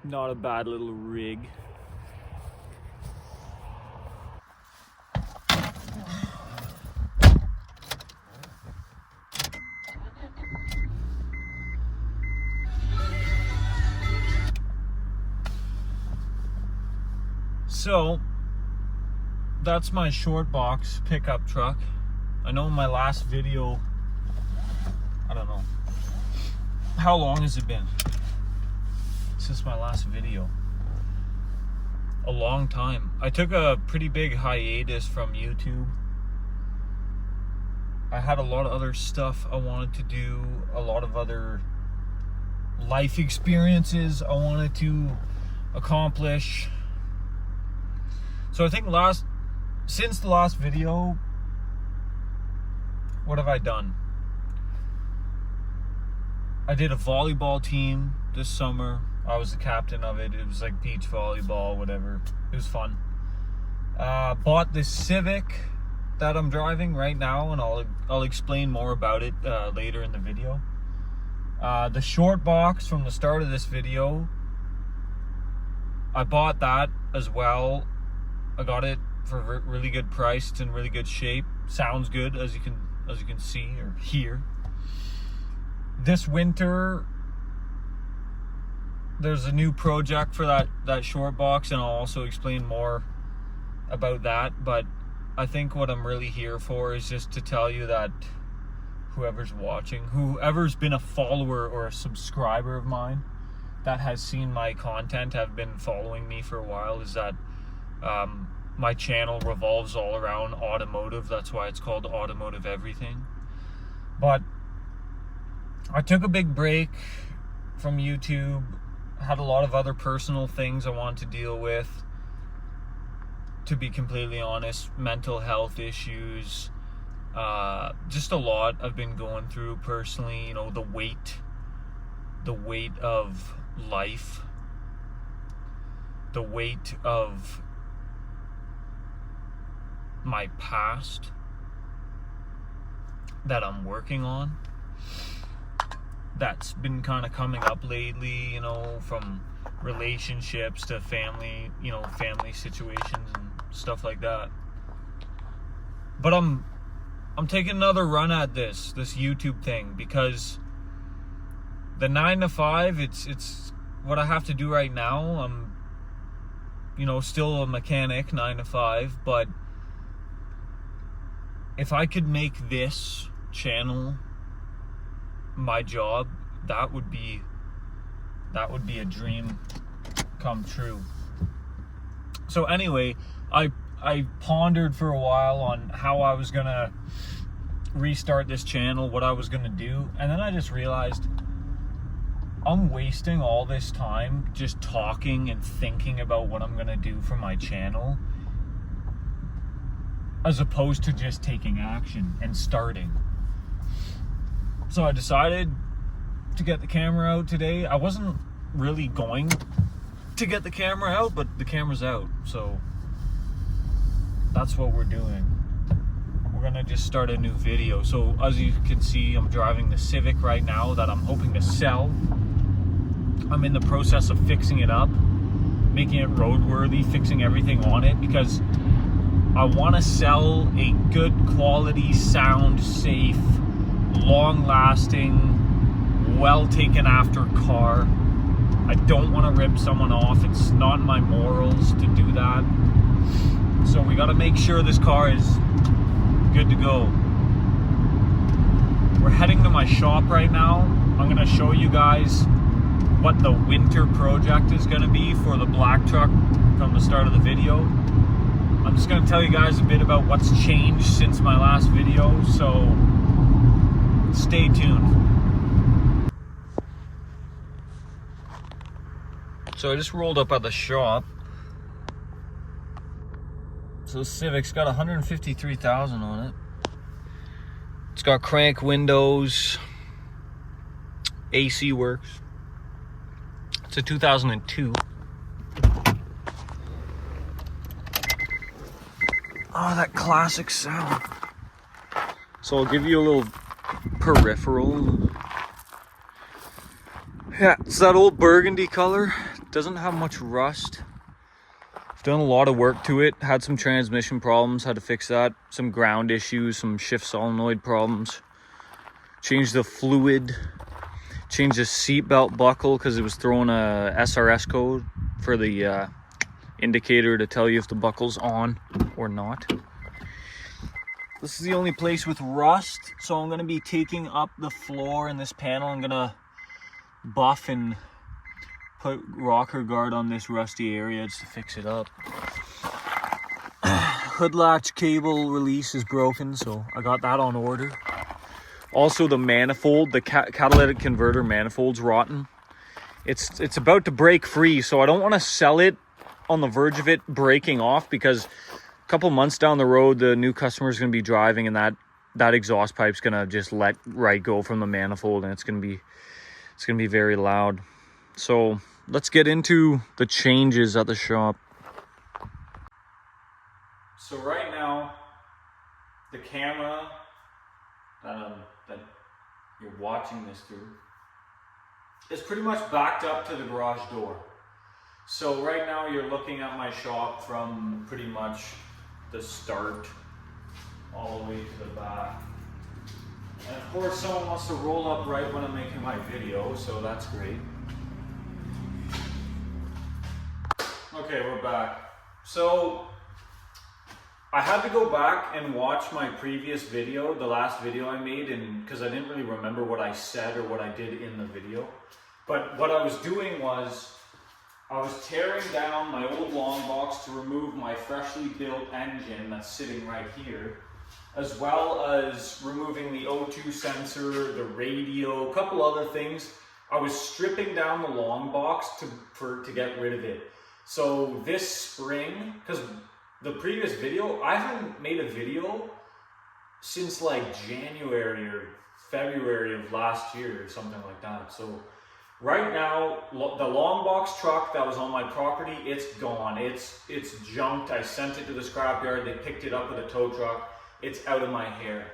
Not a bad little rig. So that's my short box pickup truck. I know in my last video, I don't know, how long has it been since my last video? A long time. I took a pretty big hiatus from YouTube. I had a lot of other stuff I wanted to do, a lot of other life experiences I wanted to accomplish. So I think since the last video, what have I done? I did a volleyball team this summer. I was the captain of it. It was like beach volleyball, whatever. It was fun. Bought this Civic that I'm driving right now, and I'll explain more about it later in the video. The short box from the start of this video, I bought that as well. I got it for a really good price. It's in really good shape. Sounds good, as you can see or hear. This winter, there's a new project for that short box, and I'll also explain more about that. But I think what I'm really here for is just to tell you that whoever's watching, whoever's been a follower or a subscriber of mine that has seen my content, have been following me for a while, is that my channel revolves all around automotive. That's why it's called Automotive Everything. But I took a big break from YouTube. Had a lot of other personal things I wanted to deal with. To be completely honest, mental health issues, just a lot I've been going through personally. You know, the weight of life, the weight of my past that I'm working on. That's been kind of coming up lately, you know, from relationships to family, you know, family situations and stuff like that. But I'm taking another run at this YouTube thing, because the 9 to 5, it's what I have to do right now. I'm, you know, still a mechanic 9 to 5, but if I could make this channel my job, that would be a dream come true. So anyway, I pondered for a while on how I was gonna restart this channel, what I was gonna do, and then I just realized I'm wasting all this time just talking and thinking about what I'm gonna do for my channel, as opposed to just taking action and starting. So I decided to get the camera out today. I wasn't really going to get the camera out, but the camera's out, so that's what we're doing. We're gonna just start a new video. So as you can see, I'm driving the Civic right now that I'm hoping to sell. I'm in the process of fixing it up, making it roadworthy, fixing everything on it, because I want to sell a good quality, sound safe, long-lasting, well-taken-after car. I don't want to rip someone off. It's not in my morals to do that. So we got to make sure this car is good to go. We're heading to my shop right now. I'm going to show you guys what the winter project is going to be for the black truck from the start of the video. I'm just going to tell you guys a bit about what's changed since my last video, so stay tuned. So I just rolled up at the shop. So the Civic's got 153,000 on it. It's got crank windows, AC works. It's a 2002. Oh, that classic sound. So I'll give you a little peripheral. Yeah, it's that old burgundy color. doesn't have much rust. I've done a lot of work to it. Had some transmission problems, had to fix that. Some ground issues, some shift solenoid problems. Changed the fluid. Changed the seatbelt buckle because it was throwing a SRS code for the indicator to tell you if the buckle's on or not. This is the only place with rust, so I'm going to be taking up the floor in this panel. I'm going to buff and put rocker guard on this rusty area just to fix it up. Hood latch cable release is broken, so I got that on order. Also the manifold, the catalytic converter manifold's rotten. It's about to break free, so I don't want to sell it on the verge of it breaking off, because a couple months down the road the new customer is going to be driving and that exhaust pipe's going to just let right go from the manifold, and it's going to be very loud. So let's get into the changes at the shop. So right now, the camera that you're watching this through is pretty much backed up to the garage door. So right now you're looking at my shop from pretty much the start all the way to the back. And of course someone wants to roll up right when I'm making my video, so that's great. Okay, we're back. So I had to go back and watch my previous video, the last video I made, and because I didn't really remember what I said or what I did in the video. But what I was doing was I was tearing down my old long box to remove my freshly built engine that's sitting right here, as well as removing the O2 sensor, the radio, a couple other things. I was stripping down the long box to get rid of it. So this spring, because the previous video, I haven't made a video since like January or February of last year or something like that. So right now, the long box truck that was on my property, it's gone. It's junked. I sent it to the scrapyard. They picked it up with a tow truck. It's out of my hair.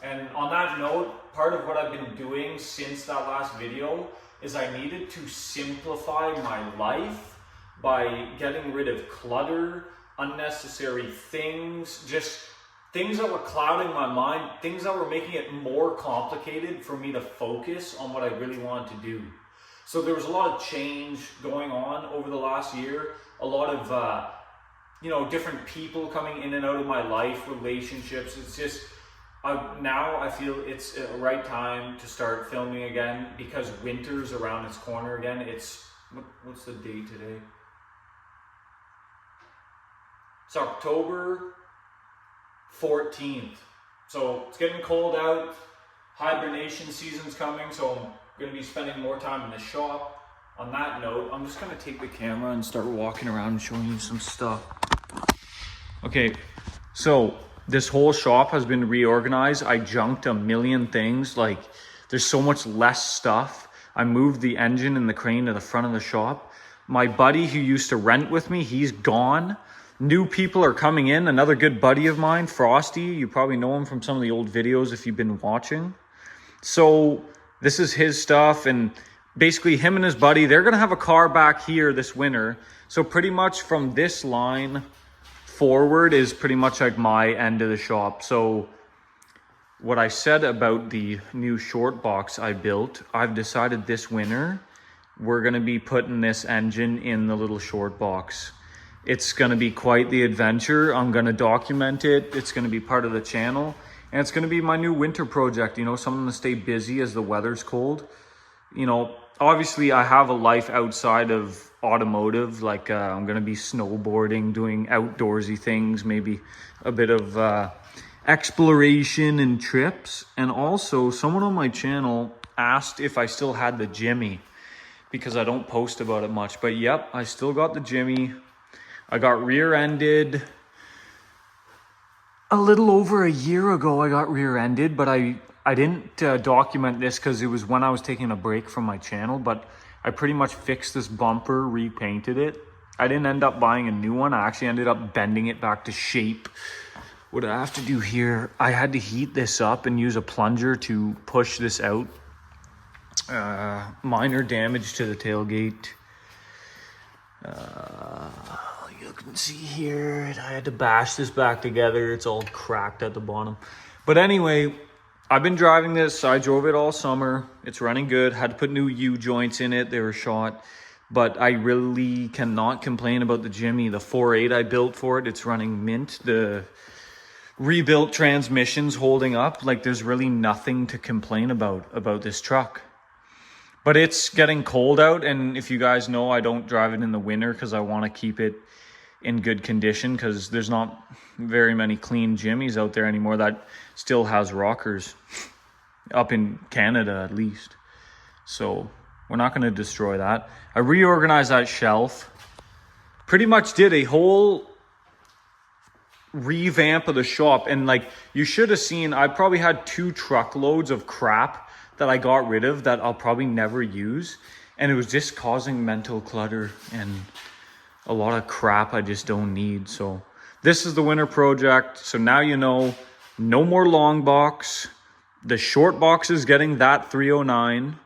And on that note, part of what I've been doing since that last video is I needed to simplify my life by getting rid of clutter, unnecessary things, just things that were clouding my mind, things that were making it more complicated for me to focus on what I really wanted to do. So there was a lot of change going on over the last year, a lot of different people coming in and out of my life, relationships. It's just now I feel it's a right time to start filming again, because winter's around its corner again. It's what's the date today? It's October 14th. So it's getting cold out. Hibernation season's coming, so I'm going to be spending more time in the shop. On that note, I'm just going to take the camera and start walking around and showing you some stuff. Okay, so this whole shop has been reorganized. I junked a million things. Like, there's so much less stuff. I moved the engine and the crane to the front of the shop. My buddy who used to rent with me, he's gone. New people are coming in. Another good buddy of mine, Frosty. You probably know him from some of the old videos if you've been watching. So this is his stuff, and basically him and his buddy, they're going to have a car back here this winter. So pretty much from this line forward is pretty much like my end of the shop. So what I said about the new short box I built, I've decided this winter we're going to be putting this engine in the little short box. It's going to be quite the adventure. I'm going to document it. It's going to be part of the channel. And it's going to be my new winter project, something to stay busy as the weather's cold. Obviously I have a life outside of automotive. Like I'm going to be snowboarding, doing outdoorsy things, maybe a bit of exploration and trips. And also someone on my channel asked if I still had the Jimmy, because I don't post about it much. But yep, I still got the Jimmy. I got rear-ended a little over a year ago. I got rear-ended, but I didn't document this because it was when I was taking a break from my channel, but I pretty much fixed this bumper, repainted it. I didn't end up buying a new one. I actually ended up bending it back to shape. What I have to do here, I had to heat this up and use a plunger to push this out. Minor damage to the tailgate. You can see here, I had to bash this back together. It's all cracked at the bottom. But anyway, I've been driving this. I drove it all summer. It's running good. Had to put new U-joints in it. They were shot. But I really cannot complain about the Jimmy. The 4.8 I built for it, it's running mint. The rebuilt transmission's holding up. Like, there's really nothing to complain about this truck. But it's getting cold out, and if you guys know, I don't drive it in the winter because I want to keep it in good condition, because there's not very many clean Jimmys out there anymore that still has rockers, up in Canada at least. So we're not going to destroy that. I reorganized that shelf. Pretty much did a whole revamp of the shop, and like, you should have seen, I probably had 2 truckloads of crap that I got rid of that I'll probably never use, and it was just causing mental clutter and a lot of crap I just don't need. So this is the winter project. So now you know, no more long box. The short box is getting that 309.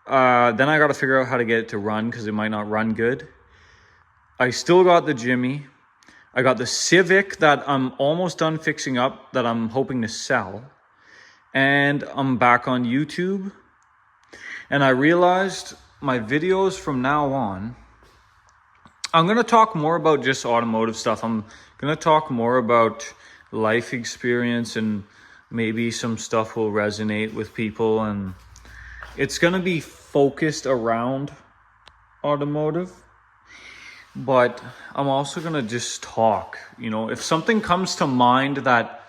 Then I got to figure out how to get it to run, because it might not run good. I still got the Jimmy. I got the Civic that I'm almost done fixing up, that I'm hoping to sell. And I'm back on YouTube. And I realized my videos from now on, I'm going to talk more about just automotive stuff. I'm going to talk more about life experience, and maybe some stuff will resonate with people. And it's going to be focused around automotive. But I'm also going to just talk. You know, if something comes to mind that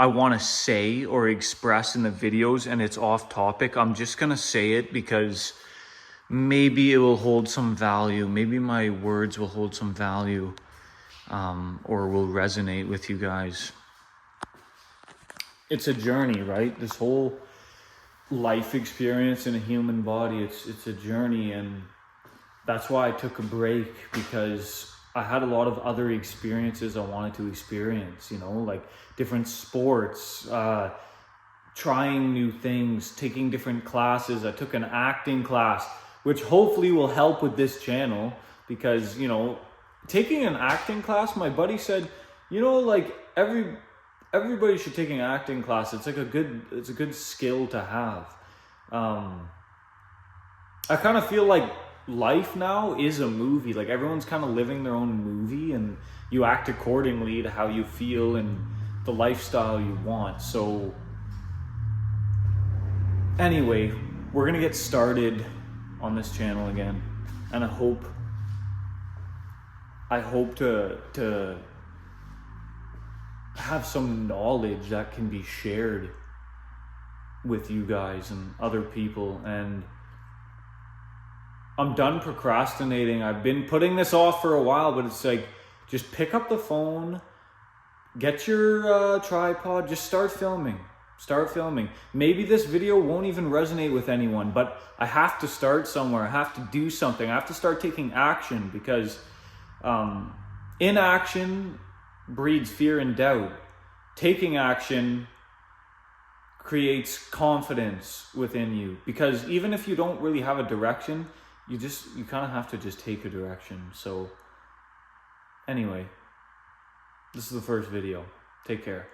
I want to say or express in the videos and it's off topic, I'm just going to say it, because maybe it will hold some value. Maybe my words will hold some value, or will resonate with you guys. It's a journey, right? This whole life experience in a human body, it's a journey. And that's why I took a break, because I had a lot of other experiences I wanted to experience, you know, like different sports, trying new things, taking different classes. I took an acting class, which hopefully will help with this channel, because, you know, taking an acting class, my buddy said, you know, like everybody should take an acting class. It's like it's a good skill to have. I kind of feel like life now is a movie. Like, everyone's kind of living their own movie, and you act accordingly to how you feel and the lifestyle you want. So anyway, we're gonna get started on this channel again, and I hope to have some knowledge that can be shared with you guys and other people. And I'm done procrastinating. I've been putting this off for a while, but it's like, just pick up the phone, get your tripod, just start filming. Maybe this video won't even resonate with anyone, but I have to start somewhere. I have to do something. I have to start taking action, because inaction breeds fear and doubt. Taking action creates confidence within you, because even if you don't really have a direction, you kind of have to just take a direction. So anyway, this is the first video. Take care.